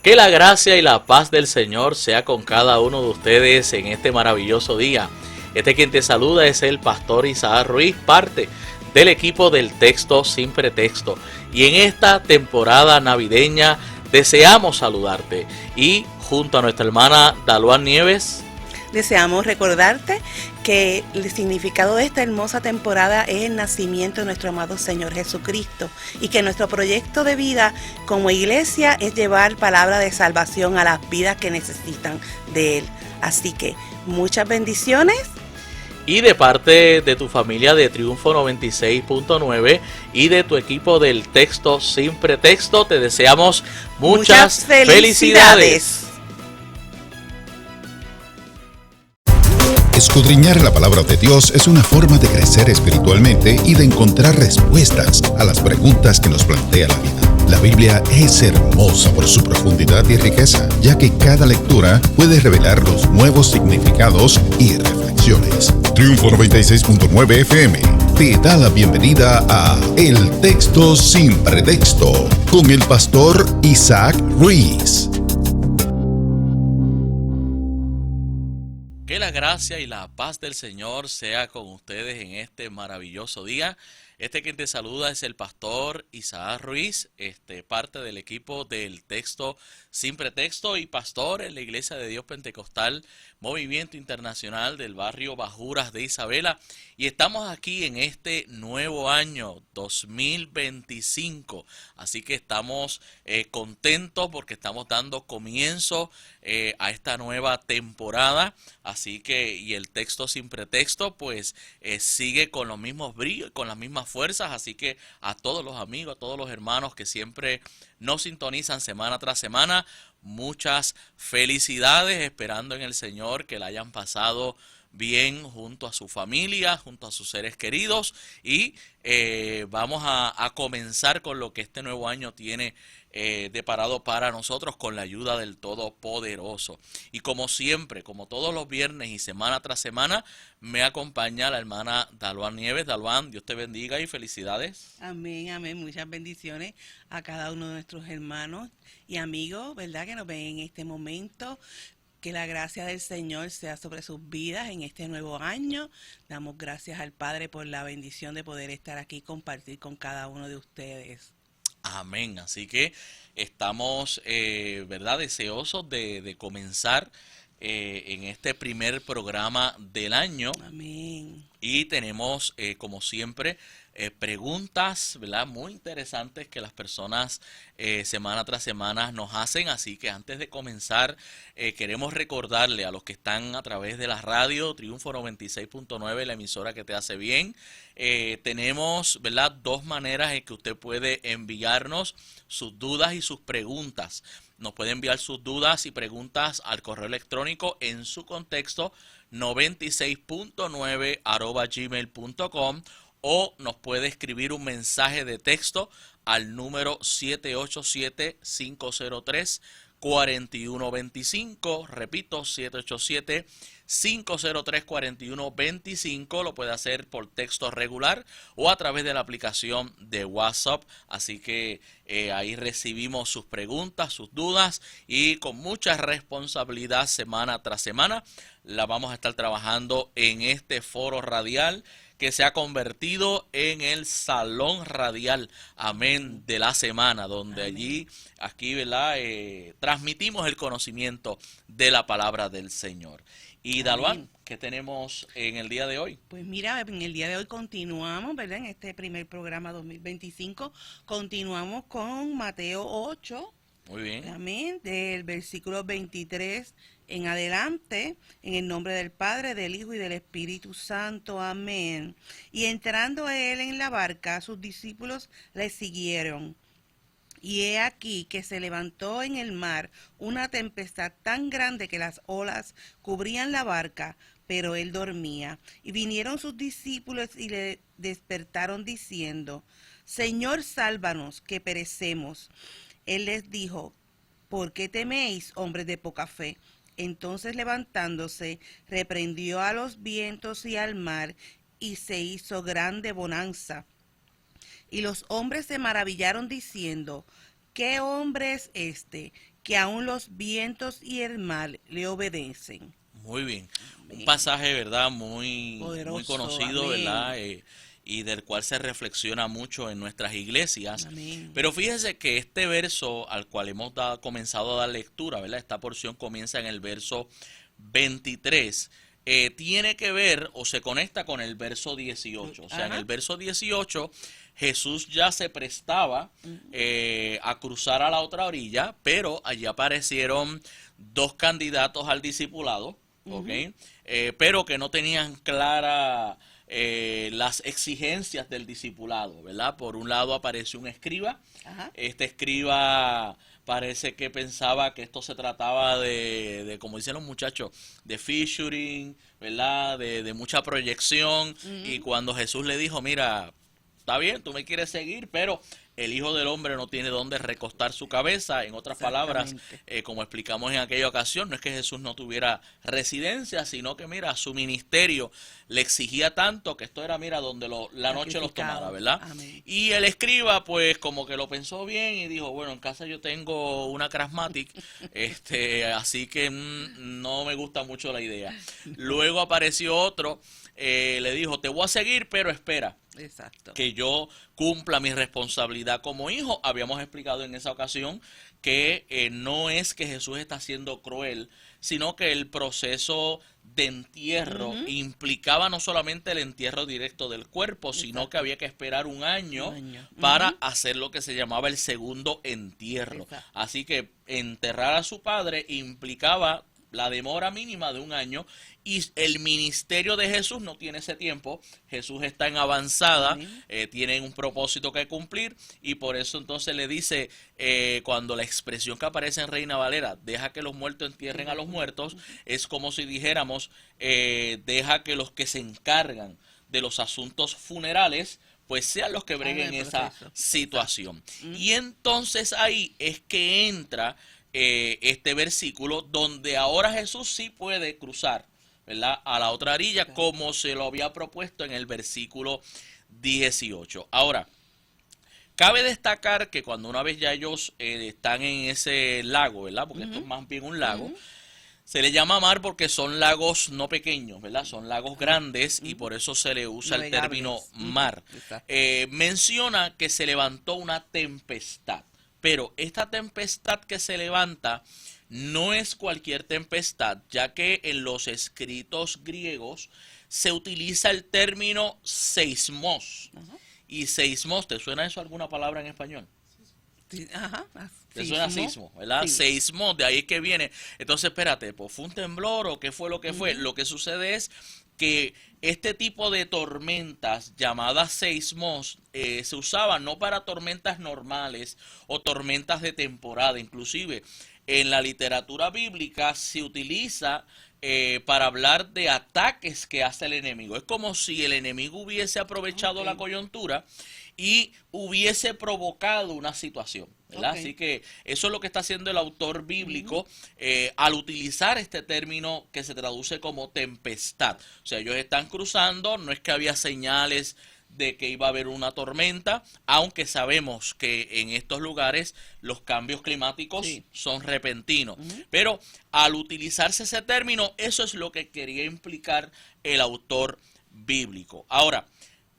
Que la gracia y la paz del Señor sea con cada uno de ustedes en este maravilloso día. Quien te saluda es el pastor Isaac Ruiz, parte del equipo del Texto Sin Pretexto. Y en esta temporada navideña deseamos saludarte y junto a nuestra hermana Daluan Nieves deseamos recordarte que el significado de esta hermosa temporada es el nacimiento de nuestro amado Señor Jesucristo y que nuestro proyecto de vida como iglesia es llevar palabra de salvación a las vidas que necesitan de Él. Así que muchas bendiciones. Y de parte de tu familia de Triunfo 96.9 y de tu equipo del Texto Sin Pretexto, te deseamos muchas felicidades. Escudriñar la palabra de Dios es una forma de crecer espiritualmente y de encontrar respuestas a las preguntas que nos plantea la vida. La Biblia es hermosa por su profundidad y riqueza, ya que cada lectura puede revelar los nuevos significados y reflexiones. Triunfo 96.9 FM te da la bienvenida a El Texto Sin Pretexto con el pastor Isaac Ruiz. Que la gracia y la paz del Señor sea con ustedes en este maravilloso día. Quien te saluda es el pastor Isaac Ruiz, parte del equipo del Texto Sin Pretexto y pastor en la Iglesia de Dios Pentecostal Movimiento Internacional del barrio Bajuras de Isabela. Y estamos aquí en este nuevo año 2025. Así que estamos contentos porque estamos dando comienzo a esta nueva temporada. Así que, y el Texto Sin Pretexto, pues sigue con los mismos brillos, con las mismas fuerzas. Así que a todos los amigos, a todos los hermanos que siempre nos sintonizan semana tras semana, muchas felicidades, esperando en el Señor que la hayan pasado bien junto a su familia, junto a sus seres queridos. Y vamos a comenzar con lo que este nuevo año tiene deparado para nosotros con la ayuda del Todopoderoso. Y como siempre, como todos los viernes y semana tras semana, me acompaña la hermana Daluan Nieves. Daluan, Dios te bendiga y felicidades. Amén, amén. Muchas bendiciones a cada uno de nuestros hermanos y amigos, ¿verdad?, que nos ven en este momento. Que la gracia del Señor sea sobre sus vidas en este nuevo año. Damos gracias al Padre por la bendición de poder estar aquí y compartir con cada uno de ustedes. Amén. Así que estamos, ¿verdad?, deseosos de comenzar en este primer programa del año. Amén. Y tenemos, como siempre, preguntas, ¿verdad?, muy interesantes que las personas semana tras semana nos hacen. Así que antes de comenzar, queremos recordarle a los que están a través de la radio Triunfo 96.9, la emisora que te hace bien. Tenemos, ¿verdad?, dos maneras en que usted puede enviarnos sus dudas y sus preguntas. Nos puede enviar sus dudas y preguntas al correo electrónico en su contexto 96.9 @gmail.com, o nos puede escribir un mensaje de texto al número 787-503-4125. Repito, 787-503-4125. Lo puede hacer por texto regular o a través de la aplicación de WhatsApp. Así que ahí recibimos sus preguntas, sus dudas, y con mucha responsabilidad semana tras semana la vamos a estar trabajando en este foro radial que se ha convertido en el salón radial, amén, de la semana, donde aquí, ¿verdad?, transmitimos el conocimiento de la palabra del Señor. Y Daluan, ¿qué tenemos en el día de hoy? Pues mira, en el día de hoy continuamos, ¿verdad?, en este primer programa 2025, continuamos con Mateo 8. Muy bien. Amén, del versículo 23 en adelante, en el nombre del Padre, del Hijo y del Espíritu Santo. Amén. Y entrando él en la barca, sus discípulos le siguieron. Y he aquí que se levantó en el mar una tempestad tan grande que las olas cubrían la barca, pero él dormía. Y vinieron sus discípulos y le despertaron diciendo: Señor, sálvanos, que perecemos. Él les dijo: ¿por qué teméis, hombres de poca fe? Entonces, levantándose, reprendió a los vientos y al mar, y se hizo grande bonanza. Y los hombres se maravillaron diciendo: ¿qué hombre es este, que aún los vientos y el mar le obedecen. Muy bien. Un Amén. pasaje, ¿verdad? Muy Poderoso, conocido, amén. ¿verdad? Y del cual se reflexiona mucho en nuestras iglesias. Amén. Pero fíjese que este verso al cual hemos comenzado a dar lectura, ¿verdad? Esta porción comienza en el verso 23. Tiene que ver o se conecta con el verso 18. O sea, en Ajá. el verso 18 Jesús ya se prestaba a cruzar a la otra orilla, pero allí aparecieron dos candidatos al discipulado, ¿ok? Pero que no tenían clara las exigencias del discipulado, ¿verdad? Por un lado apareció un escriba. Ajá. Este escriba parece que pensaba que esto se trataba como dicen los muchachos, de featuring, ¿verdad? De mucha proyección. Y cuando Jesús le dijo, mira, está bien, tú me quieres seguir, pero el Hijo del Hombre no tiene dónde recostar su cabeza. En otras palabras, Exactamente. como explicamos en aquella ocasión, no es que Jesús no tuviera residencia, sino que, mira, su ministerio le exigía tanto que esto era, mira, donde la noche los Sacrificado. tomara, ¿verdad? Amén. Y el escriba, pues, como que lo pensó bien y dijo, bueno, en casa yo tengo una Craftsmatic, así que no me gusta mucho la idea. Luego apareció otro, le dijo, te voy a seguir, pero espera Exacto. que yo cumpla mi responsabilidad como hijo. Habíamos explicado en esa ocasión que no es que Jesús está siendo cruel, sino que el proceso de entierro implicaba no solamente el entierro directo del cuerpo, sino que había que esperar un año Un año. para hacer lo que se llamaba el segundo entierro. Exacto. Así que enterrar a su padre implicaba la demora mínima de un año, y el ministerio de Jesús no tiene ese tiempo. Jesús está en avanzada, tiene un propósito que cumplir, y por eso entonces le dice, cuando la expresión que aparece en Reina Valera, deja que los muertos entierren a los muertos, es como si dijéramos, deja que los que se encargan de los asuntos funerales pues sean los que breguen el esa proceso. situación. Y entonces ahí es que entra este versículo donde ahora Jesús sí puede cruzar, ¿verdad?, a la otra orilla, como se lo había propuesto en el versículo 18. Ahora, cabe destacar que cuando una vez ya ellos están en ese lago, ¿verdad?, porque esto es más bien un lago, se le llama mar porque son lagos no pequeños, ¿verdad? Son lagos grandes y por eso se le usa el Navegables. término mar. Exacto. Menciona que se levantó una tempestad, pero esta tempestad que se levanta no es cualquier tempestad, ya que en los escritos griegos se utiliza el término seismos. Y seismos, ¿te suena eso alguna palabra en español? Sí, ajá. Te suena sismo, ¿verdad? Sí. Seismo, de ahí es que viene. Entonces, espérate, pues, ¿fue un temblor o qué fue lo que fue? Lo que sucede es que este tipo de tormentas llamadas seismos se usaban no para tormentas normales o tormentas de temporada. Inclusive en la literatura bíblica se utiliza para hablar de ataques que hace el enemigo. Es como si el enemigo hubiese aprovechado la coyuntura y hubiese provocado una situación, ¿verdad? Así que eso es lo que está haciendo el autor bíblico al utilizar este término que se traduce como tempestad. O sea, ellos están cruzando, no es que había señales de que iba a haber una tormenta, aunque sabemos que en estos lugares los cambios climáticos son repentinos. Pero al utilizarse ese término, eso es lo que quería implicar el autor bíblico. Ahora,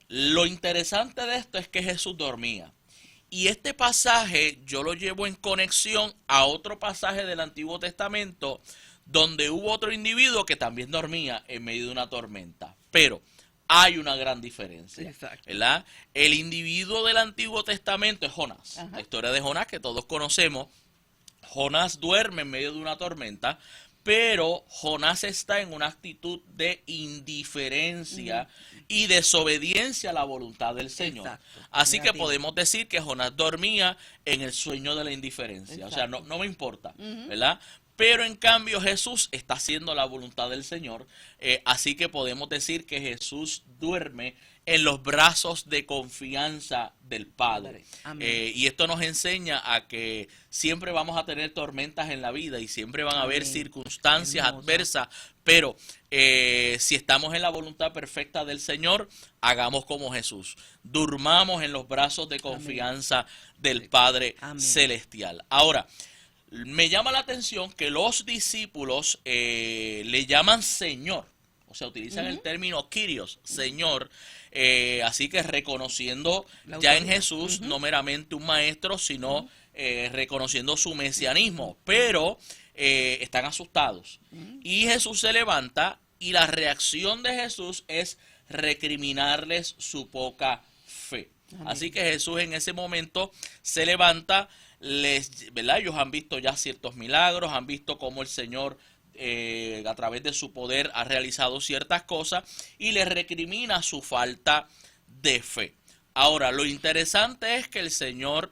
lo interesante de esto es que Jesús dormía. Y este pasaje yo lo llevo en conexión a otro pasaje del Antiguo Testamento donde hubo otro individuo que también dormía en medio de una tormenta. Pero hay una gran diferencia, ¿verdad? El individuo del Antiguo Testamento es Jonás. La historia de Jonás que todos conocemos. Jonás duerme en medio de una tormenta, pero Jonás está en una actitud de indiferencia y desobediencia a la voluntad del Señor. Así que podemos decir que Jonás dormía en el sueño de la indiferencia. O sea, no me importa, ¿verdad? Pero en cambio Jesús está haciendo la voluntad del Señor. Así que podemos decir que Jesús duerme en los brazos de confianza del Padre. Y esto nos enseña a que siempre vamos a tener tormentas en la vida y siempre van a haber circunstancias adversas, pero si estamos en la voluntad perfecta del Señor, hagamos como Jesús. Durmamos en los brazos de confianza del Padre Celestial. Ahora, me llama la atención que los discípulos le llaman Señor. O sea, utilizan el término Kyrios, Señor. Así que reconociendo ya en Jesús no meramente un maestro, sino reconociendo su mesianismo. Pero están asustados. Y Jesús se levanta y la reacción de Jesús es recriminarles su poca fe. Amén. Así que Jesús en ese momento se levanta, ¿verdad? Ellos han visto ya ciertos milagros, han visto cómo el Señor a través de su poder ha realizado ciertas cosas y les recrimina su falta de fe. Ahora, lo interesante es que el Señor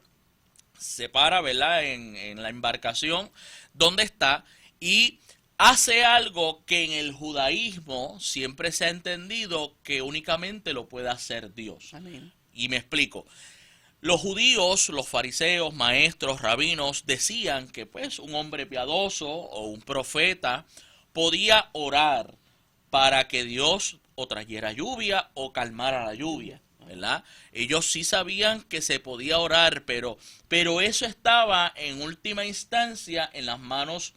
se para, ¿verdad?, en la embarcación donde está y hace algo que en el judaísmo siempre se ha entendido que únicamente lo puede hacer Dios. Amén. Y me explico. Los judíos, los fariseos, maestros, rabinos, decían que pues un hombre piadoso o un profeta podía orar para que Dios o trayera lluvia o calmara la lluvia, ¿verdad? Ellos sí sabían que se podía orar, pero eso estaba en última instancia en las manos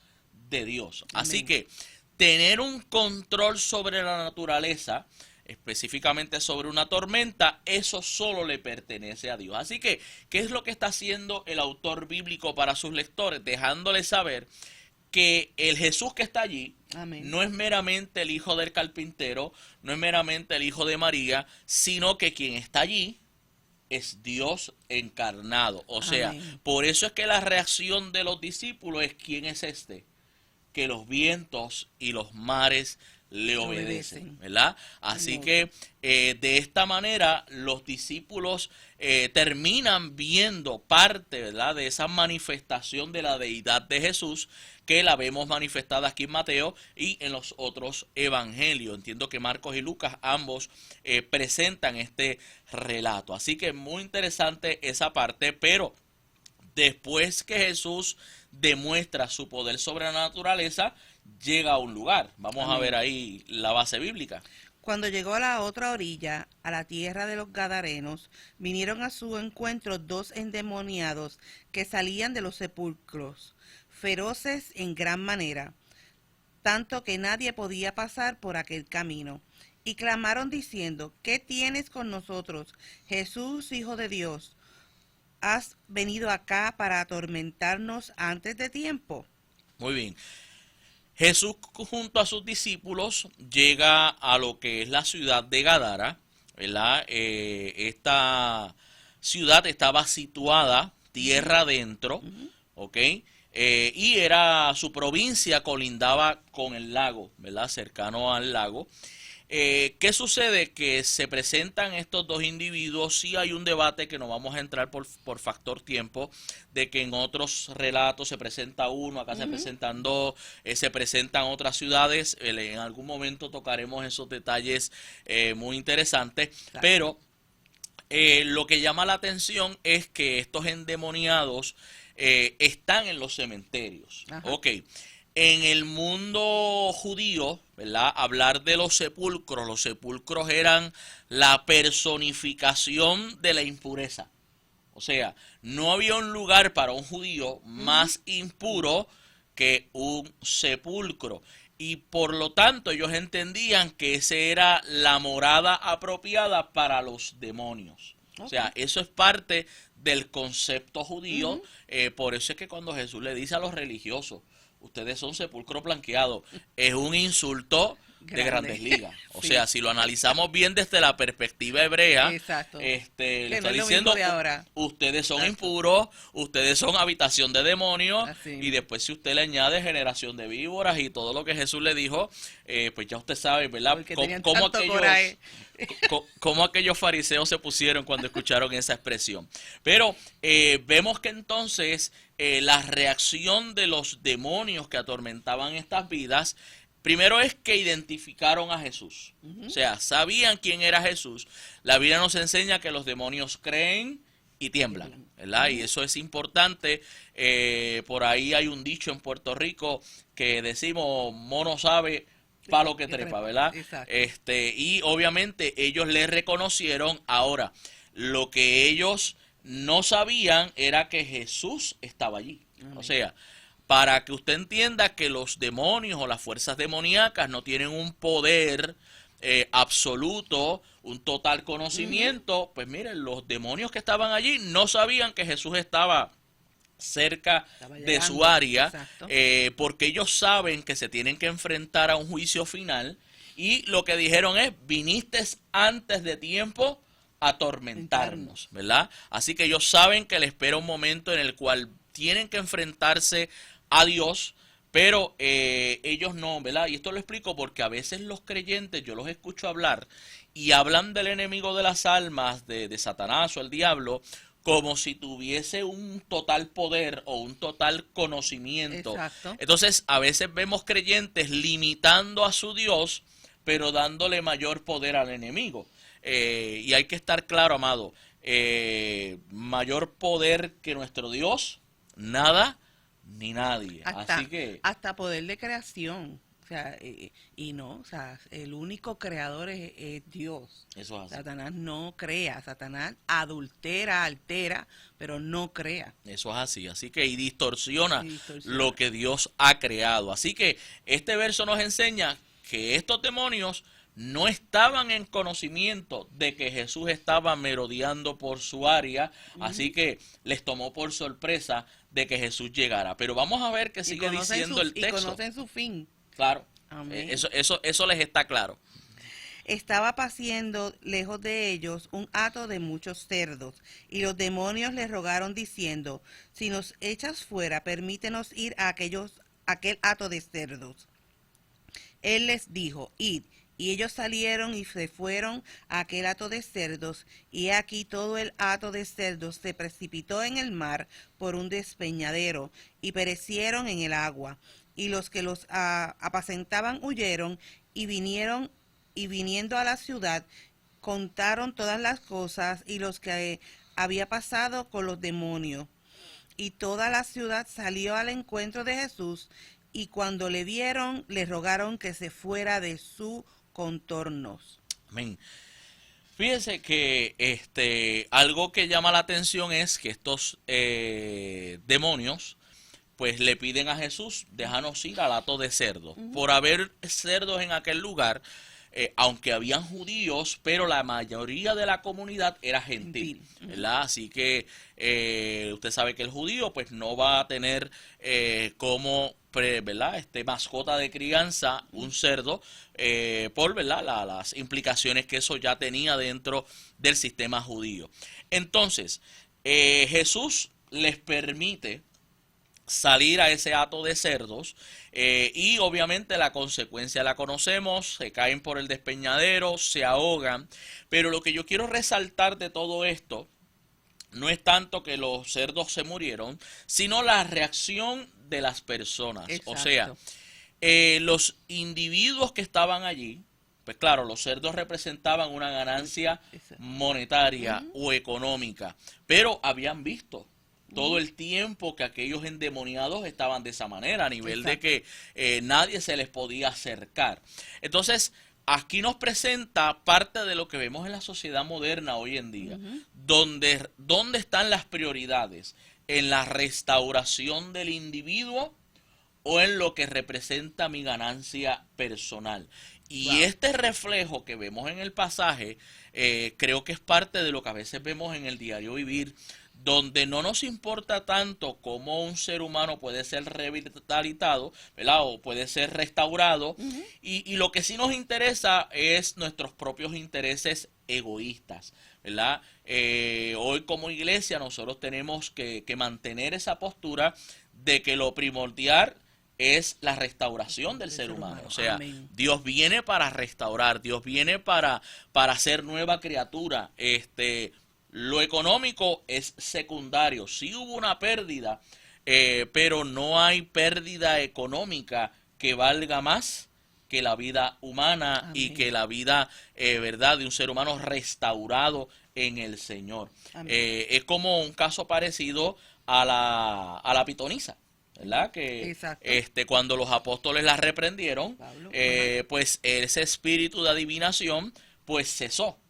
de Dios. Amén. Así que tener un control sobre la naturaleza, específicamente sobre una tormenta, eso solo le pertenece a Dios. Así que, ¿qué es lo que está haciendo el autor bíblico para sus lectores? Dejándoles saber que el Jesús que está allí Amén. No es meramente el hijo del carpintero, no es meramente el hijo de María, sino que quien está allí es Dios encarnado. O sea, Amén. Por eso es que la reacción de los discípulos es: ¿quién es este? Que los vientos y los mares le obedecen, ¿verdad? Así que de esta manera los discípulos terminan viendo parte, ¿verdad?, de esa manifestación de la deidad de Jesús que la vemos manifestada aquí en Mateo y en los otros evangelios. Entiendo que Marcos y Lucas ambos presentan este relato. Así que muy interesante esa parte, pero después que Jesús demuestra su poder sobre la naturaleza, llega a un lugar. Vamos Amén. A ver ahí la base bíblica. Cuando llegó a la otra orilla, a la tierra de los Gadarenos, vinieron a su encuentro 2 endemoniados que salían de los sepulcros, feroces en gran manera, tanto que nadie podía pasar por aquel camino. Y clamaron diciendo: ¿qué tienes con nosotros, Jesús, Hijo de Dios? ¿Has venido acá para atormentarnos antes de tiempo? Muy bien. Jesús junto a sus discípulos llega a lo que es la ciudad de Gadara, ¿verdad? Esta ciudad estaba situada tierra adentro, ¿ok? Y su provincia colindaba con el lago, ¿verdad? Cercano al lago. ¿Qué sucede? Que se presentan estos dos individuos. Sí hay un debate que no vamos a entrar por factor tiempo, de que en otros relatos se presenta uno, acá se presentan dos, se presentan otras ciudades. En algún momento tocaremos esos detalles muy interesantes, claro. Pero lo que llama la atención es que estos endemoniados están en los cementerios. Ajá. Ok. En el mundo judío, ¿verdad?, hablar de los sepulcros eran la personificación de la impureza. O sea, no había un lugar para un judío más impuro que un sepulcro. Y por lo tanto ellos entendían que esa era la morada apropiada para los demonios. Okay. O sea, eso es parte del concepto judío. Por eso es que cuando Jesús le dice a los religiosos: ustedes son sepulcro blanqueado, es un insulto de grandes ligas. O sí. sea, si lo analizamos bien desde la perspectiva hebrea, le está diciendo: ustedes son impuros, ustedes son habitación de demonios. Así. Y después, si usted le añade generación de víboras y todo lo que Jesús le dijo, pues ya usted sabe, ¿verdad?, cómo aquellos fariseos se pusieron cuando escucharon esa expresión. Pero vemos que entonces la reacción de los demonios que atormentaban estas vidas, primero es que identificaron a Jesús. O sea, sabían quién era Jesús. La Biblia nos enseña que los demonios creen y tiemblan, ¿verdad? Y eso es importante. Por ahí hay un dicho en Puerto Rico que decimos: mono sabe palo que trepa, ¿verdad? Y obviamente ellos le reconocieron. Ahora, lo que ellos no sabían era que Jesús estaba allí. Amén. O sea, para que usted entienda que los demonios o las fuerzas demoníacas no tienen un poder absoluto, un total conocimiento. Pues miren, los demonios que estaban allí no sabían que Jesús estaba cerca de su área, porque ellos saben que se tienen que enfrentar a un juicio final, y lo que dijeron es: viniste antes de tiempo a atormentarnos, ¿verdad? Así que ellos saben que les espera un momento en el cual tienen que enfrentarse a Dios, pero ellos no, ¿verdad? Y esto lo explico porque a veces los creyentes, yo los escucho hablar y hablan del enemigo de las almas, de Satanás o el diablo, como si tuviese un total poder o un total conocimiento. Exacto. Entonces, a veces vemos creyentes limitando a su Dios, pero dándole mayor poder al enemigo. Y hay que estar claro, amado, mayor poder que nuestro Dios, nada ni nadie. Así que hasta poder de creación. O sea, o sea, el único creador es Dios. eso es así. Satanás no crea, Satanás adultera, altera, pero no crea. Eso es así. Así que y distorsiona distorsiona lo que Dios ha creado. Así que este verso nos enseña que estos demonios no estaban en conocimiento de que Jesús estaba merodeando por su área, así que les tomó por sorpresa de que Jesús llegara. Pero vamos a ver qué sigue diciendo el texto. Y conocen su fin. Claro, Amén. eso les está claro. Estaba paciendo lejos de ellos un hato de muchos cerdos, y los demonios le rogaron diciendo: si nos echas fuera, permítenos ir a aquel hato de cerdos. Él les dijo: id. Y ellos salieron y se fueron a aquel hato de cerdos, y aquí todo el hato de cerdos se precipitó en el mar por un despeñadero, y perecieron en el agua. Y los que los apacentaban huyeron, y viniendo a la ciudad, contaron todas las cosas y los que había pasado con los demonios. Y toda la ciudad salió al encuentro de Jesús, y cuando le vieron, le rogaron que se fuera de su contornos. Amén. Fíjense que algo que llama la atención es que estos demonios pues le piden a Jesús: déjanos ir al hato de cerdos. Por haber cerdos en aquel lugar, aunque habían judíos, pero la mayoría de la comunidad era gentil, ¿verdad? Así que usted sabe que el judío pues no va a tener como ¿verdad? Mascota de crianza un cerdo, por ¿verdad? Las implicaciones que eso ya tenía dentro del sistema judío. Entonces, Jesús les permite salir a ese hato de cerdos, y obviamente la consecuencia la conocemos: se caen por el despeñadero, se ahogan. Pero lo que yo quiero resaltar de todo esto no es tanto que los cerdos se murieron, sino la reacción de las personas. Exacto. O sea, los individuos que estaban allí, pues claro, los cerdos representaban una ganancia monetaria o económica, pero habían visto todo el tiempo que aquellos endemoniados estaban de esa manera, a nivel de que nadie se les podía acercar. Entonces, aquí nos presenta parte de lo que vemos en la sociedad moderna hoy en día, donde ¿dónde están las prioridades? ¿En la restauración del individuo o en lo que representa mi ganancia personal? Y este reflejo que vemos en el pasaje, creo que es parte de lo que a veces vemos en el diario vivir, donde no nos importa tanto cómo un ser humano puede ser rehabilitado, ¿verdad? O puede ser restaurado, y lo que sí nos interesa es nuestros propios intereses egoístas, ¿verdad? Hoy como iglesia nosotros tenemos que mantener esa postura de que lo primordial es la restauración del ser humano. O sea, amén. Dios viene para restaurar, Dios viene para hacer nueva criatura. Lo económico es secundario. Sí hubo una pérdida, pero no hay pérdida económica que valga más que la vida humana. Amén. Y que la vida, verdad, de un ser humano restaurado en el Señor. Es como un caso parecido a la pitonisa, ¿verdad? Que cuando los apóstoles la reprendieron, Pablo, pues ese espíritu de adivinación pues cesó.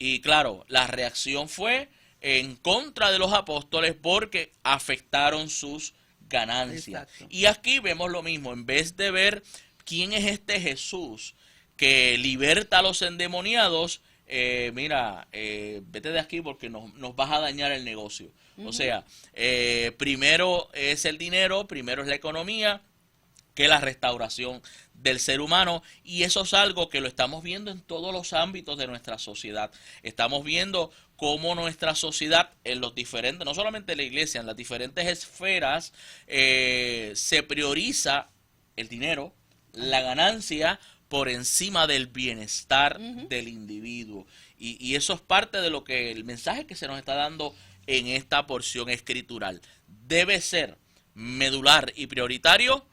Y claro, la reacción fue en contra de los apóstoles porque afectaron sus ganancia. Exacto. Y aquí vemos lo mismo, en vez de ver quién es este Jesús que liberta a los endemoniados, vete de aquí porque nos vas a dañar el negocio. O sea, primero es el dinero, primero es la economía, que la restauración del ser humano, y eso es algo que lo estamos viendo en todos los ámbitos de nuestra sociedad. Estamos viendo cómo nuestra sociedad en los diferentes, no solamente la iglesia, en las diferentes esferas se prioriza el dinero, la ganancia por encima del bienestar del individuo, y eso es parte de lo que el mensaje que se nos está dando en esta porción escritural. Debe ser medular y prioritario,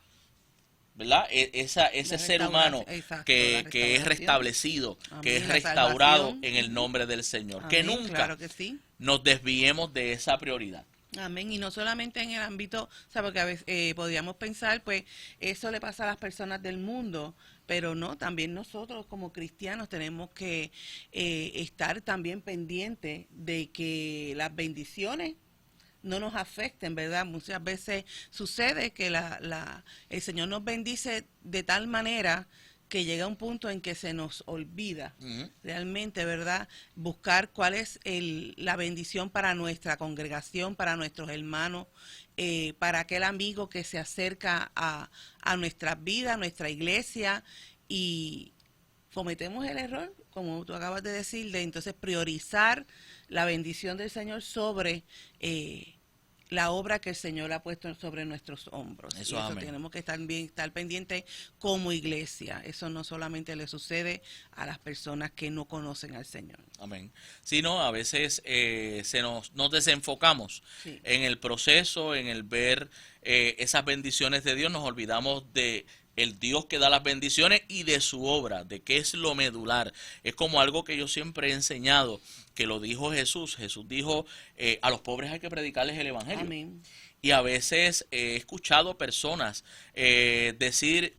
¿verdad? Ese ser humano que es restablecido, Amén, que es la restaurado salvación. en el nombre del Señor. Amén, Que nunca claro que sí. nos desviemos de esa prioridad. Amén, y no solamente en el ámbito, o sea, porque a veces podríamos pensar, pues, eso le pasa a las personas del mundo, pero no, también nosotros como cristianos tenemos que estar también pendientes de que las bendiciones no nos afecten, ¿verdad? Muchas veces sucede que el Señor nos bendice de tal manera que llega un punto en que se nos olvida realmente, ¿verdad? Buscar cuál es la bendición para nuestra congregación, para nuestros hermanos, para aquel amigo que se acerca a nuestras vidas, a nuestra iglesia, y cometemos el error, como tú acabas de decir, de entonces priorizar la bendición del Señor sobre la obra que el Señor ha puesto sobre nuestros hombros. Eso, y eso amén. tenemos que estar pendientes como iglesia. Eso no solamente le sucede a las personas que no conocen al Señor. Amén. Sino a veces nos desenfocamos en el proceso, en el ver esas bendiciones de Dios, nos olvidamos de el Dios que da las bendiciones y de su obra, de qué es lo medular. Es como algo que yo siempre he enseñado, que lo dijo Jesús. Jesús dijo, a los pobres hay que predicarles el evangelio. Amén. Y a veces he escuchado personas decir,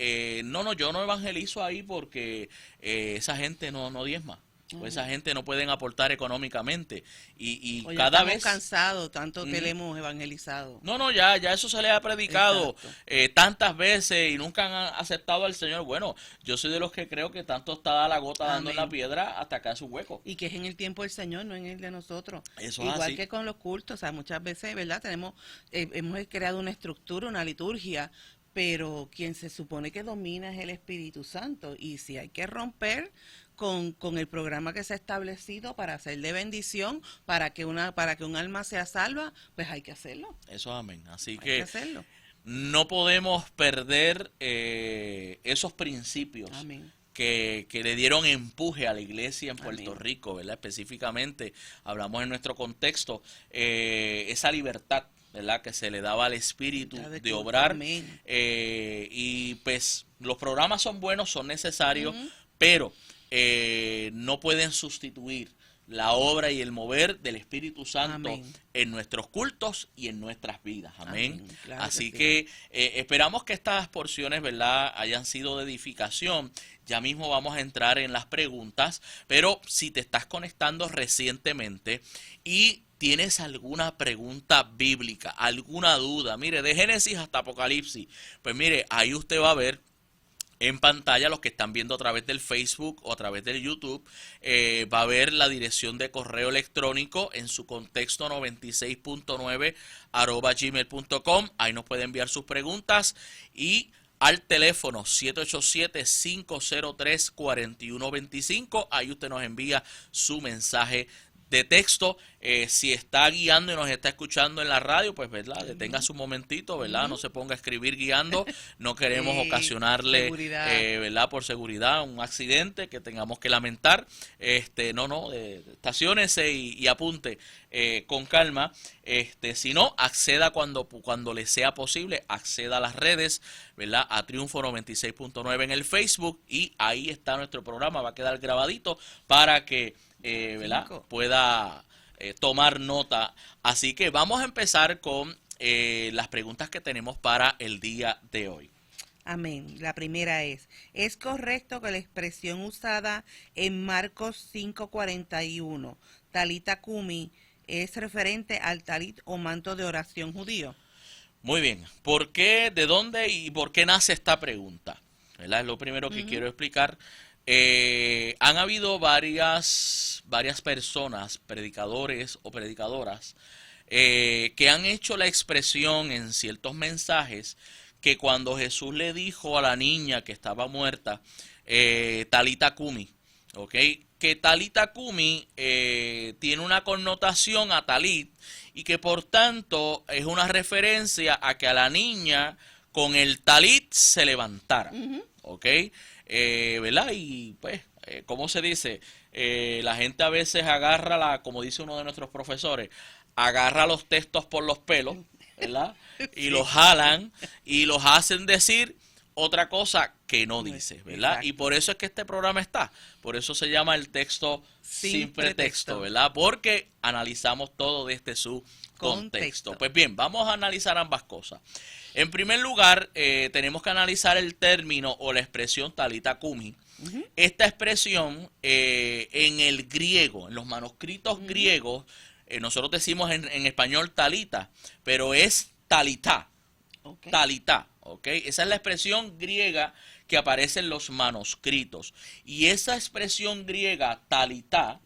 no, yo no evangelizo ahí porque esa gente no diezma. O esa gente no pueden aportar económicamente. Y O ya cada estamos vez cansados, tanto que le hemos evangelizado. No, ya eso se les ha predicado tantas veces y nunca han aceptado al Señor. Bueno, yo soy de los que creo que tanto está la gota dando en la piedra hasta caer su hueco. Y que es en el tiempo del Señor, no en el de nosotros. Eso es Igual así. que con los cultos, o sea, muchas veces, ¿verdad? Hemos creado una estructura, una liturgia, pero quien se supone que domina es el Espíritu Santo. Y si hay que romper con el programa que se ha establecido para hacer de bendición, para que un alma sea salva, pues hay que hacerlo. Eso, amén. Así Hay que hacerlo. no podemos perder esos principios. Amén. Que le dieron empuje a la iglesia en Puerto Amén. Rico, ¿verdad? Específicamente, hablamos en nuestro contexto, esa libertad, ¿verdad? Que se le daba al Espíritu de obrar. Amén. Y pues los programas son buenos, son necesarios, pero no pueden sustituir la obra y el mover del Espíritu Santo Amén. en nuestros cultos y en nuestras vidas. Amén. Amén. Claro Así que que esperamos que estas porciones, ¿verdad?, hayan sido de edificación. Ya mismo vamos a entrar en las preguntas, pero si te estás conectando recientemente y tienes alguna pregunta bíblica, alguna duda, mire, de Génesis hasta Apocalipsis, pues mire, ahí usted va a ver en pantalla, los que están viendo a través del Facebook o a través del YouTube, va a ver la dirección de correo electrónico en su contexto 96.9 @gmail.com. Ahí nos puede enviar sus preguntas y al teléfono 787-503-4125. Ahí usted nos envía su mensaje de texto. Si está guiando y nos está escuchando en la radio, pues verdad, detenga su momentito, verdad, no se ponga a escribir guiando, no queremos ocasionarle verdad, por seguridad, un accidente que tengamos que lamentar. Estaciónese y apunte con calma. Si no, acceda cuando le sea posible, acceda a las redes, verdad, a Triunfo 96.9 en el Facebook, y ahí está nuestro programa, va a quedar grabadito para que ¿verdad?, pueda tomar nota. Así que vamos a empezar con las preguntas que tenemos para el día de hoy. Amén. La primera ¿es correcto que la expresión usada en Marcos 5:41, talita cumi, es referente al talit o manto de oración judío? Muy bien. ¿Por qué, de dónde y por qué nace esta pregunta? ¿Verdad? Es lo primero que quiero explicar. Han habido varias personas, predicadores o predicadoras, que han hecho la expresión en ciertos mensajes que cuando Jesús le dijo a la niña que estaba muerta, Talita Cumi, ¿ok? Que Talita Cumi tiene una connotación a talit y que por tanto es una referencia a que a la niña con el talit se levantara, ¿ok? ¿Verdad? Y pues, ¿cómo se dice? La gente a veces agarra, como dice uno de nuestros profesores, agarra los textos por los pelos, ¿verdad? Y los jalan y los hacen decir otra cosa que no dice, ¿verdad? Exacto. Y por eso es que este programa está. Por eso se llama el texto sin pretexto, ¿verdad? Porque analizamos todo desde su contexto. Pues bien, vamos a analizar ambas cosas. En primer lugar, tenemos que analizar el término o la expresión Talita Cumi. Esta expresión en el griego, en los manuscritos griegos, nosotros decimos en español talita, pero es talitá. Okay. Talitá, ¿ok? Esa es la expresión griega que aparece en los manuscritos. Y esa expresión griega, talitá,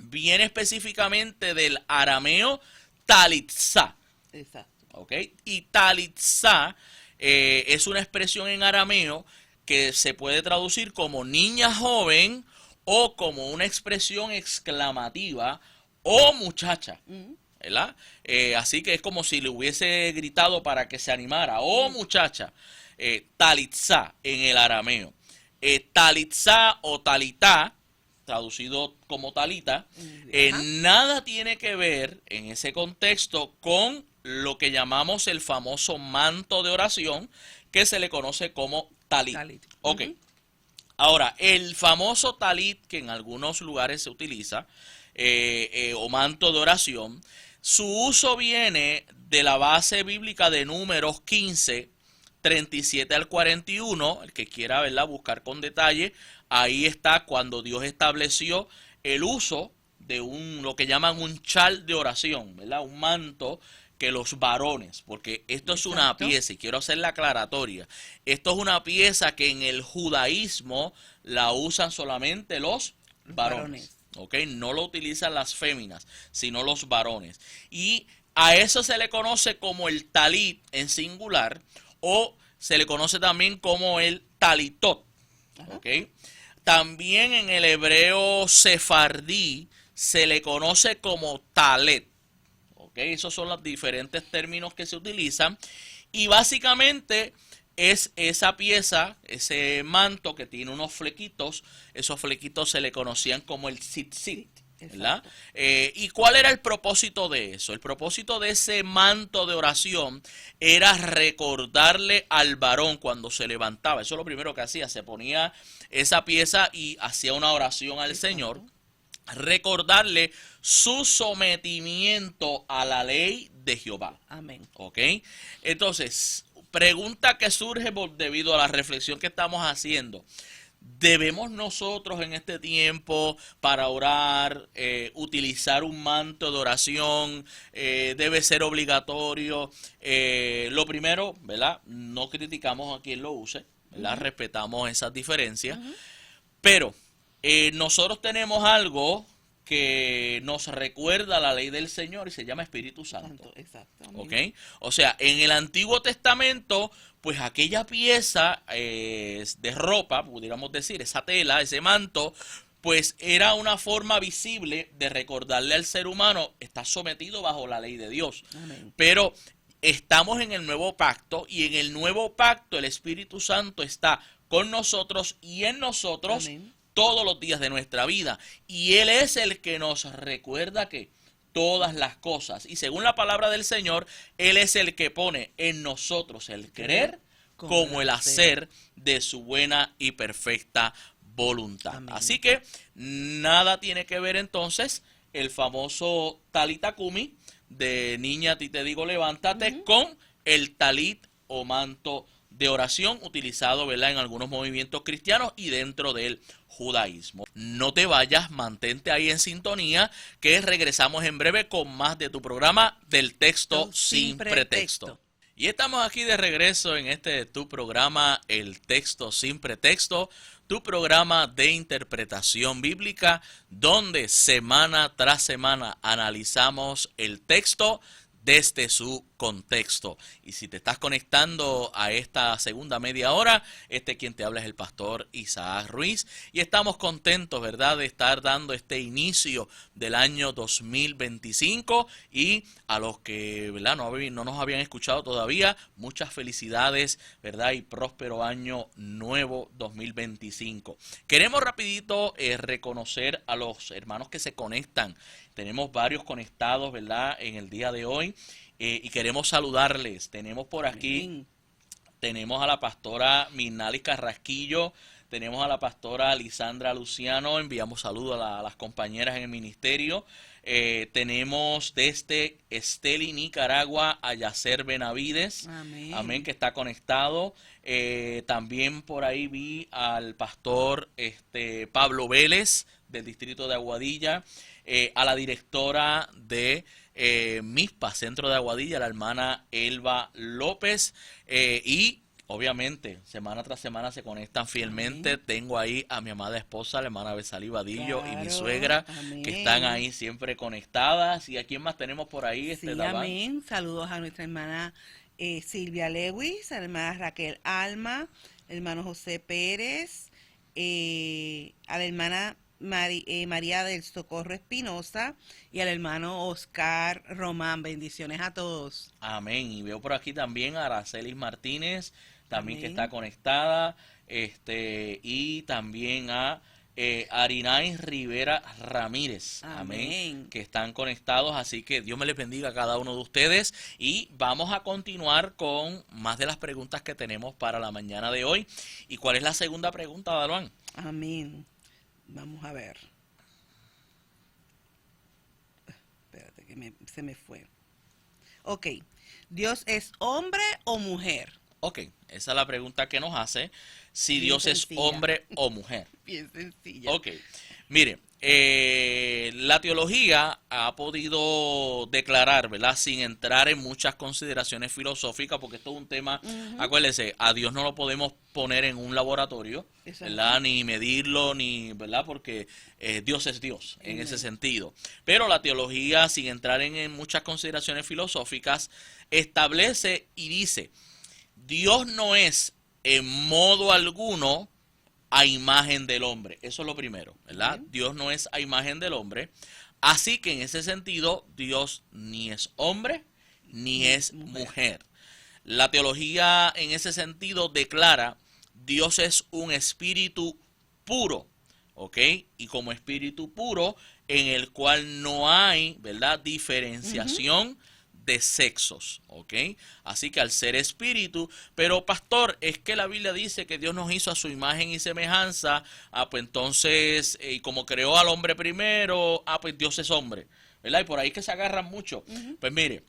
viene específicamente del arameo talitzá. Exacto. ¿Ok? Y talitzá es una expresión en arameo que se puede traducir como niña joven o como una expresión exclamativa o muchacha. ¿Verdad? Así que es como si le hubiese gritado para que se animara. ¡Oh, muchacha! Talitzá en el arameo. Talitzá o talitá, traducido como talita, nada tiene que ver en ese contexto con lo que llamamos el famoso manto de oración, que se le conoce como talit. Ok. Ahora, el famoso talit, que en algunos lugares se utiliza, o manto de oración, su uso viene de la base bíblica de Números 15, 37 al 41, el que quiera, ¿verdad?, buscar con detalle, ahí está cuando Dios estableció el uso de lo que llaman un chal de oración, ¿verdad?, un manto que los varones, porque esto es una pieza, y quiero hacer la aclaratoria, esto es una pieza que en el judaísmo la usan solamente los varones. ¿Ok? No lo utilizan las féminas, sino los varones. Y a eso se le conoce como el talit en singular, o se le conoce también como el talitot. ¿Ok? También en el hebreo sefardí se le conoce como talet. ¿Ok? Esos son los diferentes términos que se utilizan. Y básicamente es esa pieza, ese manto que tiene unos flequitos. Esos flequitos se le conocían como el tzitzit, ¿verdad? ¿Y cuál era el propósito de eso? El propósito de ese manto de oración era recordarle al varón cuando se levantaba. Eso es lo primero que hacía. Se ponía esa pieza y hacía una oración al Señor. Recordarle su sometimiento a la ley de Jehová. Amén. ¿Ok? Entonces, pregunta que surge debido a la reflexión que estamos haciendo. ¿Debemos nosotros en este tiempo para orar utilizar un manto de oración? ¿Debe ser obligatorio? Lo primero, ¿verdad? No criticamos a quien lo use, ¿verdad? Respetamos esas diferencias. Pero nosotros tenemos algo que nos recuerda la ley del Señor y se llama Espíritu Santo. ¿Ok? O sea, en el Antiguo Testamento, pues aquella pieza de ropa, pudiéramos decir, esa tela, ese manto, pues era una forma visible de recordarle al ser humano, está sometido bajo la ley de Dios. Amén. Pero estamos en el nuevo pacto y en el nuevo pacto el Espíritu Santo está con nosotros y en nosotros. Amén. Todos los días de nuestra vida. Y Él es el que nos recuerda que todas las cosas. Y según la palabra del Señor, Él es el que pone en nosotros el querer como el hacer de su buena y perfecta voluntad. Amén. Así que nada tiene que ver entonces el famoso Talita Cumi de niña, a ti te digo levántate, con el talit o manto de oración utilizado, ¿verdad?, en algunos movimientos cristianos y dentro del judaísmo. No te vayas, mantente ahí en sintonía, que regresamos en breve con más de tu programa del texto sin pretexto. Y estamos aquí de regreso en tu programa, El Texto Sin Pretexto, tu programa de interpretación bíblica, donde semana tras semana analizamos el texto desde su contexto. Y si te estás conectando a esta segunda media hora, quien te habla es el pastor Isaac Ruiz, y estamos contentos, ¿verdad?, de estar dando este inicio del año 2025, y a los que, ¿verdad?, no nos habían escuchado todavía, muchas felicidades, ¿verdad?, y próspero año nuevo 2025. Queremos rapidito reconocer a los hermanos que se conectan. Tenemos varios conectados, ¿verdad?, en el día de hoy, y queremos saludarles. Tenemos por aquí, tenemos a la pastora Minali Carrasquillo, tenemos a la pastora Lisandra Luciano, enviamos saludos a las compañeras en el ministerio. Tenemos desde Esteli, Nicaragua, a Yacer Benavides, amén, que está conectado. También por ahí vi al pastor Pablo Vélez, del distrito de Aguadilla, a la directora de MISPA, Centro de Aguadilla, la hermana Elba López, y obviamente semana tras semana se conectan fielmente. Amén. Tengo ahí a mi amada esposa, la hermana Besalí Vadillo, claro, y mi suegra, amén, que están ahí siempre conectadas. ¿Y a quién más tenemos por ahí? Sí, amén. Saludos a nuestra hermana Silvia Lewis, a la hermana Raquel Alma, el hermano José Pérez, a la hermana María del Socorro Espinosa y al hermano Oscar Román. Bendiciones a todos. Amén. Y veo por aquí también a Aracelis Martínez, también, amén, que está conectada, y también a Arinay Rivera Ramírez, amén, amén, que están conectados. Así que Dios me les bendiga a cada uno de ustedes, y vamos a continuar con más de las preguntas que tenemos para la mañana de hoy. ¿Y cuál es la segunda pregunta, Dalvan? Amén. Vamos a ver. Espérate que se me fue. Ok. ¿Dios es hombre o mujer? Ok, esa es la pregunta que nos hace. Si bien Dios sencilla. Es hombre o mujer. Bien sencilla. Ok. Mire, la teología ha podido declarar, ¿verdad?, sin entrar en muchas consideraciones filosóficas, porque esto es un tema, acuérdense, a Dios no lo podemos poner en un laboratorio, ¿verdad?, ni medirlo, ni, ¿verdad?, porque Dios es Dios en ese sentido. Pero la teología, sin entrar en muchas consideraciones filosóficas, establece y dice: Dios no es en modo alguno a imagen del hombre. Eso es lo primero, ¿verdad? Dios no es a imagen del hombre. Así que en ese sentido, Dios ni es hombre ni es mujer. La teología en ese sentido declara: Dios es un espíritu puro, ¿ok? Y como espíritu puro, en el cual no hay, ¿verdad?, diferenciación de sexos, ¿ok? Así que al ser espíritu, pero pastor, es que la Biblia dice que Dios nos hizo a su imagen y semejanza, pues entonces, y como creó al hombre primero, pues Dios es hombre, ¿verdad? Y por ahí que se agarran mucho. Pues mire,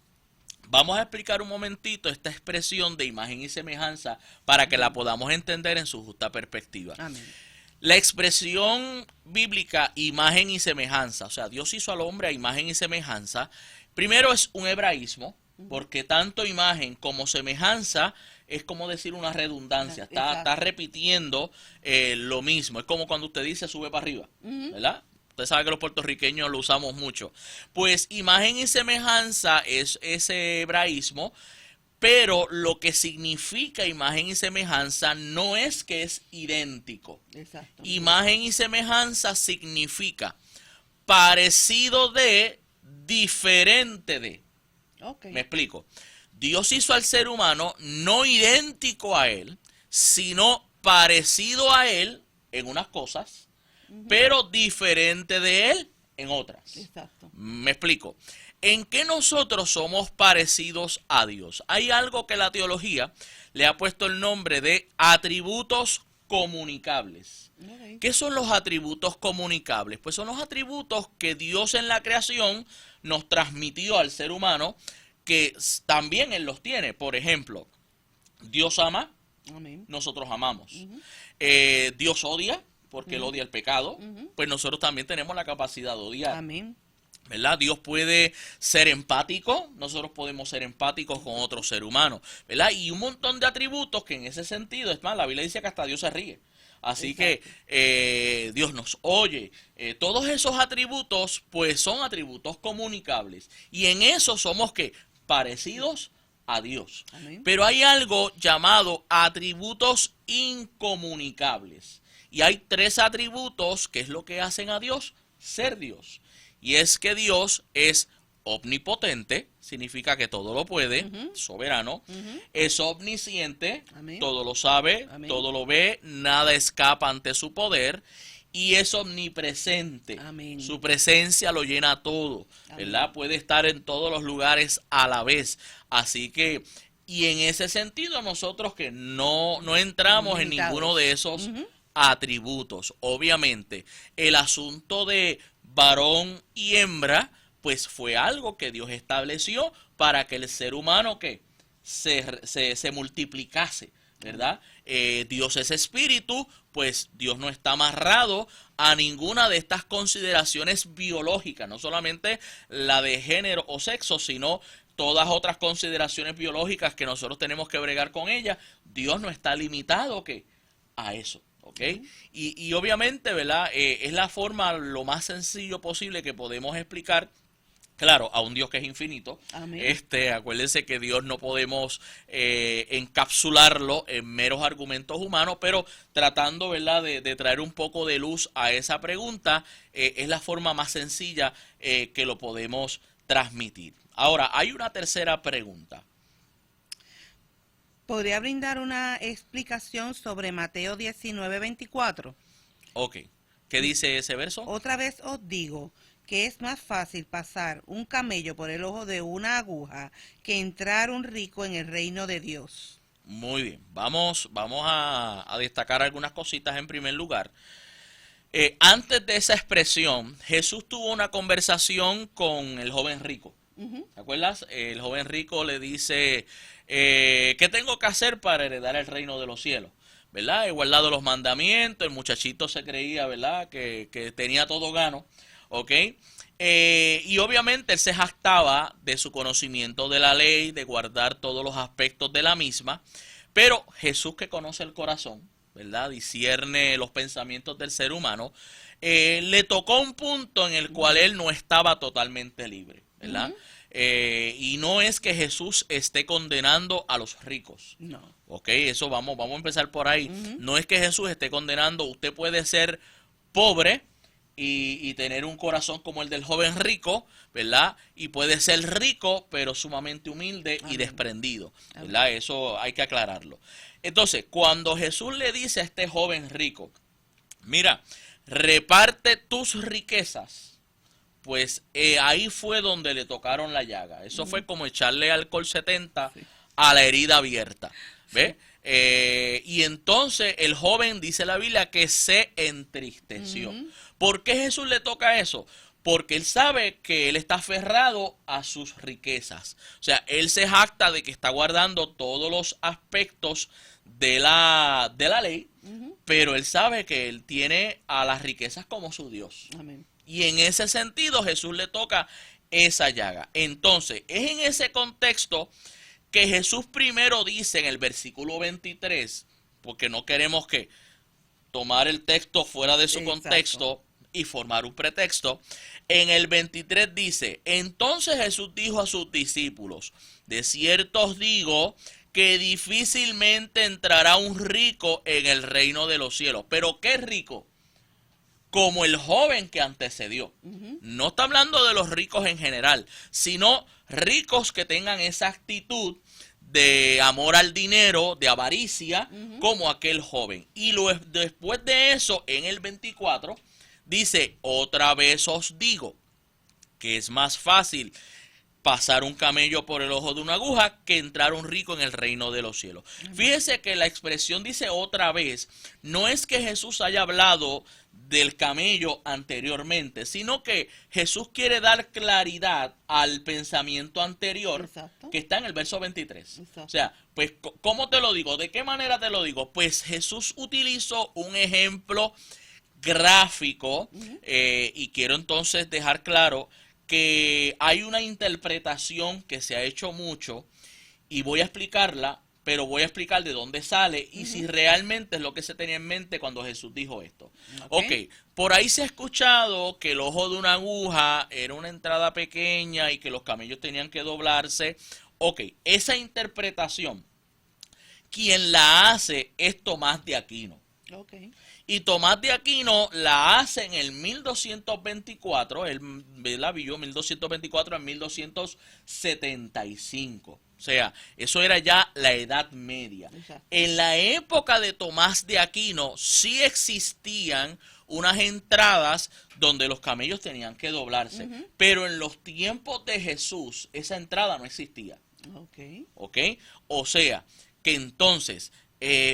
vamos a explicar un momentito esta expresión de imagen y semejanza para que la podamos entender en su justa perspectiva. Amén. La expresión bíblica imagen y semejanza, o sea, Dios hizo al hombre a imagen y semejanza. Primero es un hebraísmo, porque tanto imagen como semejanza es como decir una redundancia, está repitiendo lo mismo. Es como cuando usted dice sube para arriba, ¿verdad? Usted sabe que los puertorriqueños lo usamos mucho. Pues imagen y semejanza es ese hebraísmo, pero lo que significa imagen y semejanza no es que es idéntico. Exacto. Imagen y semejanza significa parecido de, diferente de. Okay. Me explico. Dios hizo al ser humano no idéntico a él, sino parecido a él en unas cosas, pero diferente de él en otras. Exacto. Me explico. ¿En qué nosotros somos parecidos a Dios? Hay algo que la teología le ha puesto el nombre de atributos comunicables. Okay. ¿Qué son los atributos comunicables? Pues son los atributos que Dios en la creación nos transmitió al ser humano, que también Él los tiene. Por ejemplo, Dios ama, amén, nosotros amamos. Dios odia, porque Él odia el pecado, pues nosotros también tenemos la capacidad de odiar. Amén. ¿verdad? Dios puede ser empático, nosotros podemos ser empáticos con otro ser humano, ¿verdad? Y un montón de atributos que en ese sentido, es más, la Biblia dice que hasta Dios se ríe. Así Exacto. que Dios nos oye. Todos esos atributos, pues son atributos comunicables. Y en eso somos que parecidos a Dios. Amén. Pero hay algo llamado atributos incomunicables. Y hay tres atributos que es lo que hacen a Dios ser Dios. Y es que Dios es omnipotente, significa que todo lo puede, soberano. Es omnisciente, Amén. todo lo sabe, Amén. todo lo ve, nada escapa ante su poder. Y es omnipresente. Amén. Su presencia lo llena todo, ¿verdad? Puede estar en todos los lugares a la vez. Así que, y en ese sentido nosotros que no entramos en Limitados. ninguno de esos atributos. Obviamente, el asunto de varón y hembra, pues fue algo que Dios estableció para que el ser humano que se multiplicase, ¿verdad? Dios es espíritu, pues Dios no está amarrado a ninguna de estas consideraciones biológicas, no solamente la de género o sexo, sino todas otras consideraciones biológicas que nosotros tenemos que bregar con ellas. Dios no está limitado ¿qué? A eso. ¿Ok? Y obviamente, ¿verdad? Es la forma lo más sencillo posible que podemos explicar, claro, a un Dios que es infinito. Amén. Acuérdense que Dios no podemos encapsularlo en meros argumentos humanos, pero tratando, ¿verdad?, de traer un poco de luz a esa pregunta, es la forma más sencilla que lo podemos transmitir. Ahora, hay una tercera pregunta. ¿Podría brindar una explicación sobre Mateo 19:24? Ok, ¿qué dice ese verso? Otra vez os digo que es más fácil pasar un camello por el ojo de una aguja que entrar un rico en el reino de Dios. Muy bien, vamos a destacar algunas cositas en primer lugar. Antes de esa expresión, Jesús tuvo una conversación con el joven rico. ¿Te acuerdas? El joven rico le dice, ¿qué tengo que hacer para heredar el reino de los cielos? ¿Verdad? He guardado los mandamientos, el muchachito se creía, ¿verdad? Que tenía todo gano, ¿ok? Y obviamente él se jactaba de su conocimiento de la ley, de guardar todos los aspectos de la misma, pero Jesús, que conoce el corazón, ¿verdad? Discierne los pensamientos del ser humano, le tocó un punto en el cual él no estaba totalmente libre, ¿verdad? Y no es que Jesús esté condenando a los ricos. No. Ok, eso vamos a empezar por ahí. No es que Jesús esté condenando, usted puede ser pobre y tener un corazón como el del joven rico, ¿verdad? Y puede ser rico, pero sumamente humilde y desprendido, ¿verdad? Eso hay que aclararlo. Entonces, cuando Jesús le dice a este joven rico, mira, reparte tus riquezas, pues ahí fue donde le tocaron la llaga. Eso fue como echarle alcohol 70 a la herida abierta, ¿ves? Y entonces el joven, dice la Biblia, que se entristeció. ¿Por qué Jesús le toca eso? Porque él sabe que él está aferrado a sus riquezas. O sea, él se jacta de que está guardando todos los aspectos de la ley, pero él sabe que él tiene a las riquezas como su Dios. Amén. Y en ese sentido Jesús le toca esa llaga. Entonces, es en ese contexto que Jesús primero dice en el versículo 23, porque no queremos que tomar el texto fuera de su contexto y formar un pretexto. En el 23 dice, entonces Jesús dijo a sus discípulos, de cierto os digo que difícilmente entrará un rico en el reino de los cielos. ¿Pero qué rico? Como el joven que antecedió. No está hablando de los ricos en general, sino ricos que tengan esa actitud de amor al dinero, de avaricia, como aquel joven. Y después de eso, en el 24, dice, otra vez os digo que es más fácil pasar un camello por el ojo de una aguja que entrar un rico en el reino de los cielos. Fíjese que la expresión dice otra vez, no es que Jesús haya hablado del camello anteriormente, sino que Jesús quiere dar claridad al pensamiento anterior que está en el verso 23. O sea, pues, ¿cómo te lo digo? ¿De qué manera te lo digo? Pues Jesús utilizó un ejemplo gráfico y quiero entonces dejar claro que hay una interpretación que se ha hecho mucho y voy a explicarla, pero voy a explicar de dónde sale y si realmente es lo que se tenía en mente cuando Jesús dijo esto. Ok, por ahí se ha escuchado que el ojo de una aguja era una entrada pequeña y que los camellos tenían que doblarse. Ok, esa interpretación, quien la hace es Tomás de Aquino. Okay. Y Tomás de Aquino la hace en el 1224, él vivió 1224 a 1275. O sea, eso era ya la Edad Media. Exacto. En la época de Tomás de Aquino sí existían unas entradas donde los camellos tenían que doblarse, pero en los tiempos de Jesús esa entrada no existía. Okay. ¿Ok? O sea, que entonces,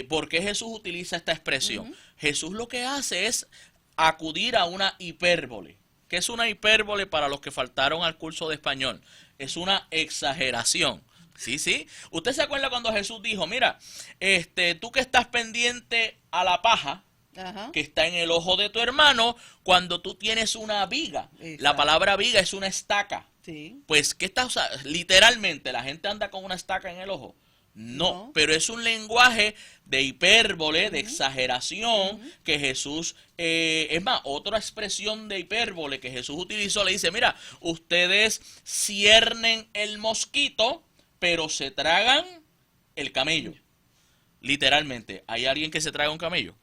¿por qué Jesús utiliza esta expresión? Jesús lo que hace es acudir a una hipérbole. ¿Qué es una hipérbole para los que faltaron al curso de español? Es una exageración. Sí, sí. ¿Usted se acuerda cuando Jesús dijo, mira, tú que estás pendiente a la paja, que está en el ojo de tu hermano, cuando tú tienes una viga? Exacto. La palabra viga es una estaca. Sí. Pues, ¿qué está usando? Literalmente, ¿la gente anda con una estaca en el ojo? No, pero es un lenguaje de hipérbole, de exageración, que Jesús, es más, otra expresión de hipérbole que Jesús utilizó, le dice, mira, ustedes ciernen el mosquito, pero se tragan el camello. Literalmente, ¿hay alguien que se traga un camello?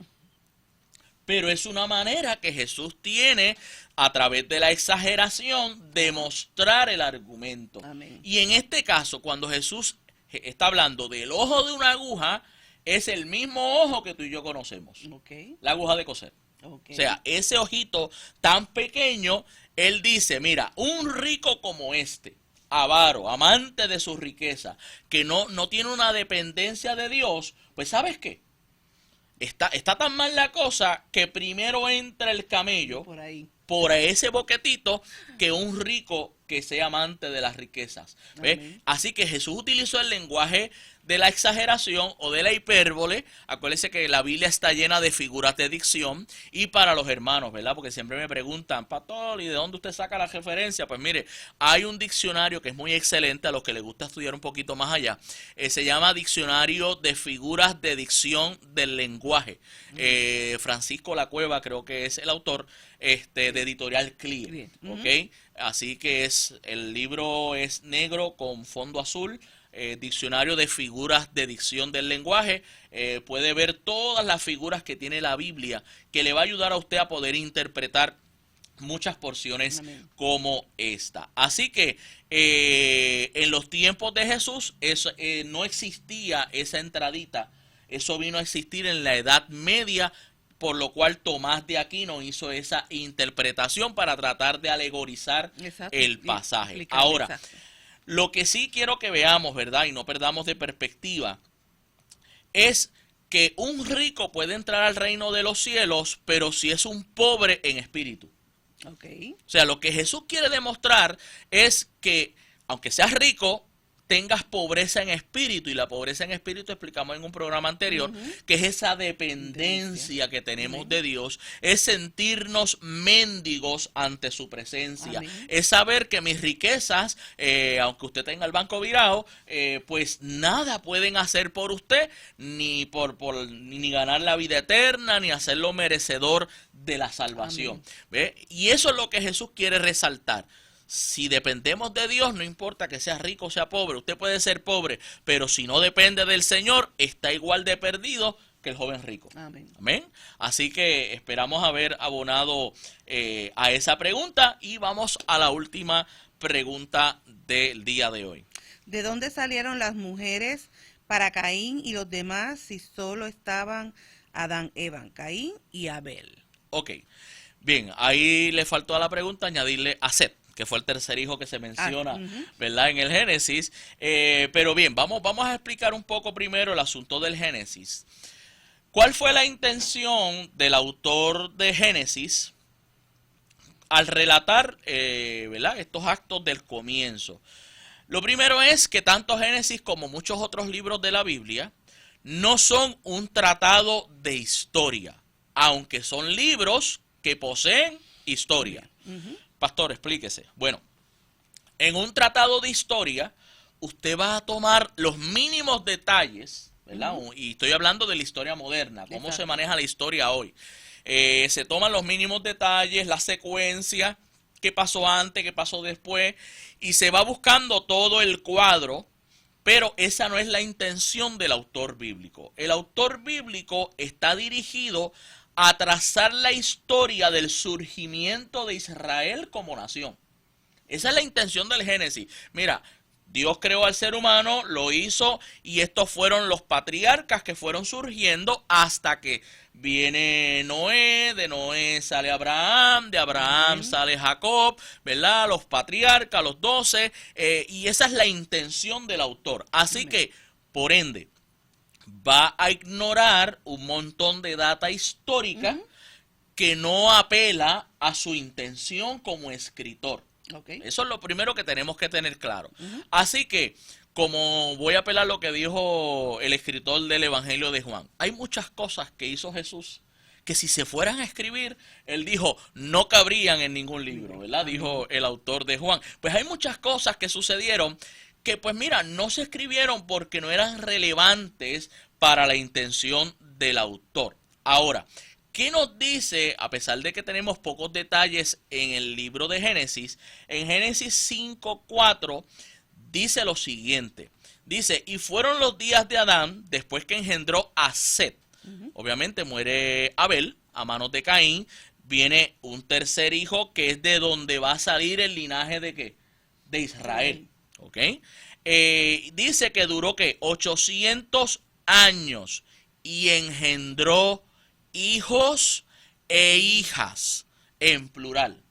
Pero es una manera que Jesús tiene, a través de la exageración, de mostrar el argumento. Amén. Y en este caso, cuando Jesús está hablando del ojo de una aguja, es el mismo ojo que tú y yo conocemos. Okay. La aguja de coser. Okay. O sea, ese ojito tan pequeño, él dice, mira, un rico como este, avaro, amante de su riqueza, que no tiene una dependencia de Dios, pues ¿sabes qué? Está tan mal la cosa que primero entra el camello por ese boquetito que un rico que sea amante de las riquezas. ¿Ve? Así que Jesús utilizó el lenguaje de la exageración o de la hipérbole. Acuérdense que la Biblia está llena de figuras de dicción. Y para los hermanos, ¿verdad? Porque siempre me preguntan, pastor, ¿y de dónde usted saca la referencia? Pues mire, hay un diccionario que es muy excelente a los que les gusta estudiar un poquito más allá. Se llama Diccionario de Figuras de Dicción del Lenguaje. Francisco La Cueva creo que es el autor, de Editorial Clear. ¿Ok? Así que el libro es negro con fondo azul. Diccionario de Figuras de Dicción del Lenguaje. Puede ver todas las figuras que tiene la Biblia, que le va a ayudar a usted a poder interpretar muchas porciones como esta. Así que en los tiempos de Jesús no existía esa entradita. Eso vino a existir en la Edad Media, por lo cual Tomás de Aquino hizo esa interpretación para tratar de alegorizar el pasaje. Ahora, lo que sí quiero que veamos, ¿verdad? Y no perdamos de perspectiva, es que un rico puede entrar al reino de los cielos, pero si es un pobre en espíritu. Okay. O sea, lo que Jesús quiere demostrar es que, aunque seas rico, tengas pobreza en espíritu. Y la pobreza en espíritu explicamos en un programa anterior, que es esa dependencia que tenemos de Dios, es sentirnos mendigos ante su presencia, es saber que mis riquezas, aunque usted tenga el banco virado, pues nada pueden hacer por usted, ni ni ganar la vida eterna, ni hacerlo merecedor de la salvación. ¿Ve? Y eso es lo que Jesús quiere resaltar. Si dependemos de Dios, no importa que sea rico o sea pobre, usted puede ser pobre, pero si no depende del Señor, está igual de perdido que el joven rico. Amén. Amén. Así que esperamos haber abonado a esa pregunta y vamos a la última pregunta del día de hoy. ¿De dónde salieron las mujeres para Caín y los demás si solo estaban Adán, Eva, Caín y Abel? Ok, bien, ahí le faltó a la pregunta añadirle a Set, que fue el tercer hijo que se menciona, ¿verdad? En el Génesis. Pero bien, vamos a explicar un poco primero el asunto del Génesis. ¿Cuál fue la intención del autor de Génesis al relatar, ¿verdad?, estos actos del comienzo? Lo primero es que tanto Génesis como muchos otros libros de la Biblia no son un tratado de historia, aunque son libros que poseen historia. Pastor, explíquese. Bueno, En un tratado de historia, usted va a tomar los mínimos detalles, ¿verdad? Y estoy hablando de la historia moderna, cómo se maneja la historia hoy. Se toman los mínimos detalles, la secuencia, qué pasó antes, qué pasó después, y se va buscando todo el cuadro, pero esa no es la intención del autor bíblico. El autor bíblico está dirigido a trazar la historia del surgimiento de Israel como nación. Esa es la intención del Génesis. Mira, Dios creó al ser humano, lo hizo, y estos fueron los patriarcas que fueron surgiendo hasta que viene Noé, de Noé sale Abraham, de Abraham sale Jacob, ¿verdad? Los patriarcas, los 12, y esa es la intención del autor. Así que, por ende, va a ignorar un montón de data histórica que no apela a su intención como escritor. Okay. Eso es lo primero que tenemos que tener claro. Así que, como voy a apelar a lo que dijo el escritor del Evangelio de Juan, hay muchas cosas que hizo Jesús que si se fueran a escribir, él dijo, no cabrían en ningún libro, ¿verdad? Dijo el autor de Juan. Pues hay muchas cosas que sucedieron que, pues mira, no se escribieron porque no eran relevantes para la intención del autor. Ahora, ¿qué nos dice, a pesar de que tenemos pocos detalles en el libro de Génesis? En Génesis 5:4 dice lo siguiente. Dice, y fueron los días de Adán después que engendró a Set. Obviamente muere Abel a manos de Caín. Viene un tercer hijo que es de donde va a salir el linaje de ¿qué? De Israel. ¿Ok? Dice que duró ¿qué? 800 años y engendró hijos e hijas, en plural.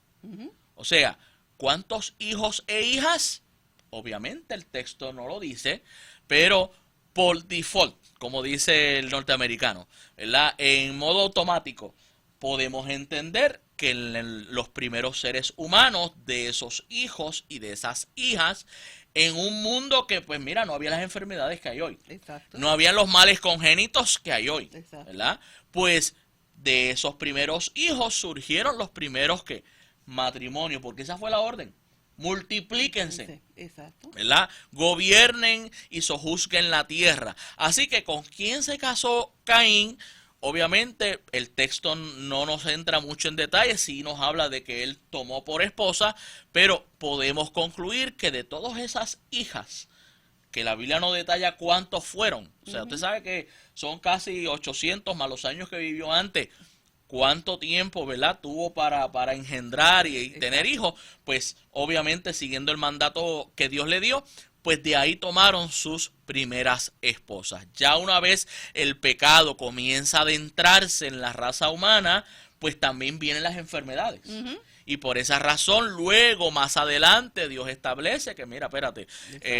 O sea, ¿cuántos hijos e hijas? Obviamente el texto no lo dice, pero por default, como dice el norteamericano, ¿verdad? En modo automático, podemos entender que los primeros seres humanos de esos hijos y de esas hijas, en un mundo que, pues mira, no había las enfermedades que hay hoy. Exacto. No había los males congénitos que hay hoy. Exacto. ¿Verdad? Pues de esos primeros hijos surgieron los primeros que matrimonios, porque esa fue la orden. Multiplíquense. Exacto. ¿Verdad? Gobiernen y sojuzguen la tierra. Así que ¿con quién se casó Caín? Obviamente el texto no nos entra mucho en detalle, sí nos habla de que él tomó por esposa, pero podemos concluir que de todas esas hijas, que la Biblia no detalla cuántos fueron, o sea, usted sabe que son casi 800 más los años que vivió antes, cuánto tiempo, ¿verdad?, tuvo para engendrar y tener hijos, pues obviamente siguiendo el mandato que Dios le dio, pues de ahí tomaron sus primeras esposas. Ya una vez el pecado comienza a adentrarse en la raza humana, pues también vienen las enfermedades. Y por esa razón, luego, más adelante, Dios establece que, mira, espérate,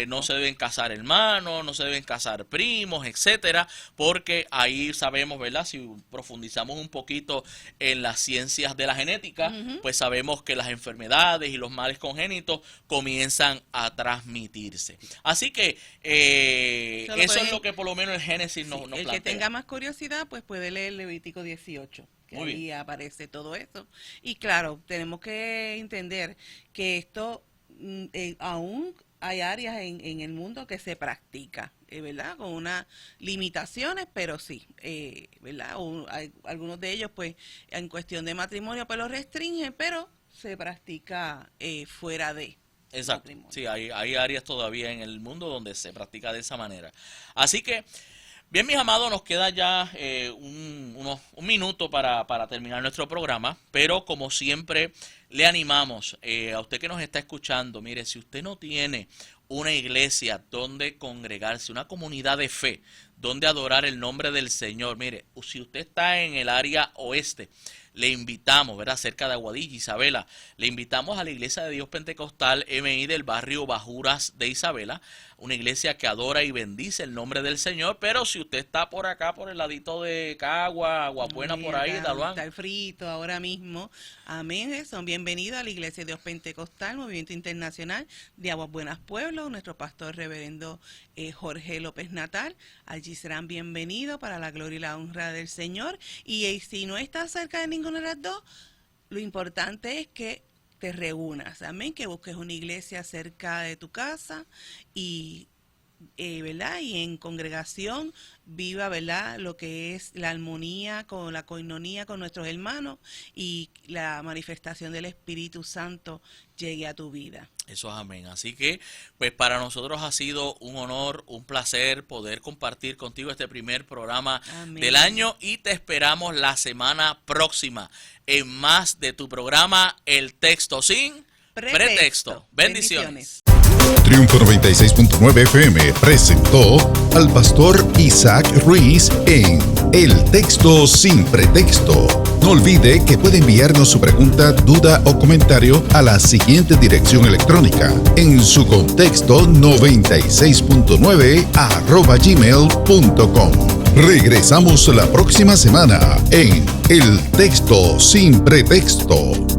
no se deben casar hermanos, no se deben casar primos, etcétera, porque ahí sabemos, ¿verdad? Si profundizamos un poquito en las ciencias de la genética, pues sabemos que las enfermedades y los males congénitos comienzan a transmitirse. Así que eso es lo que por lo menos el Génesis nos plantea. El que tenga más curiosidad, pues puede leer Levítico 18. Que Muy ahí bien. aparece todo eso. Y claro, tenemos que entender que esto aún hay áreas en el mundo que se practica, ¿verdad? Con unas limitaciones, pero sí, ¿verdad? Hay algunos de ellos, pues, en cuestión de matrimonio, pues lo restringen, pero se practica fuera de. Exacto. Matrimonio. Sí, hay áreas todavía en el mundo donde se practica de esa manera. Así que, bien, mis amados, nos queda ya un minuto para terminar nuestro programa, pero como siempre le animamos a usted que nos está escuchando, mire, si usted no tiene una iglesia donde congregarse, una comunidad de fe, donde adorar el nombre del Señor, mire, si usted está en el área oeste, le invitamos, ¿verdad? Cerca de Aguadilla, Isabela, le invitamos a la Iglesia de Dios Pentecostal MI del barrio Bajuras de Isabela, una iglesia que adora y bendice el nombre del Señor, pero si usted está por acá, por el ladito de Cagua, Aguabuena, por ahí, Daluán. Está el frito ahora mismo. Amén. Son bienvenidos a la Iglesia de Dios Pentecostal, Movimiento Internacional de Aguas Buenas Pueblo, nuestro pastor reverendo Jorge López Natal. Allí serán bienvenidos para la gloria y la honra del Señor. Y si no está cerca de ninguna de las dos, lo importante es que te reúnas, amén, que busques una iglesia cerca de tu casa y ¿verdad? Y en congregación viva, ¿verdad? Lo que es la armonía con la coinonía con nuestros hermanos y la manifestación del Espíritu Santo llegue a tu vida. Eso es amén. Así que, pues para nosotros ha sido un honor, un placer poder compartir contigo este primer programa Amén. del año y te esperamos la semana próxima en más de tu programa El Texto Sin Pretexto. Bendiciones. Triunfo 96.9 FM presentó al pastor Isaac Ruiz en El Texto Sin Pretexto. No olvide que puede enviarnos su pregunta, duda o comentario a la siguiente dirección electrónica: en su contexto 96.9 @gmail.com. Regresamos la próxima semana en El Texto Sin Pretexto.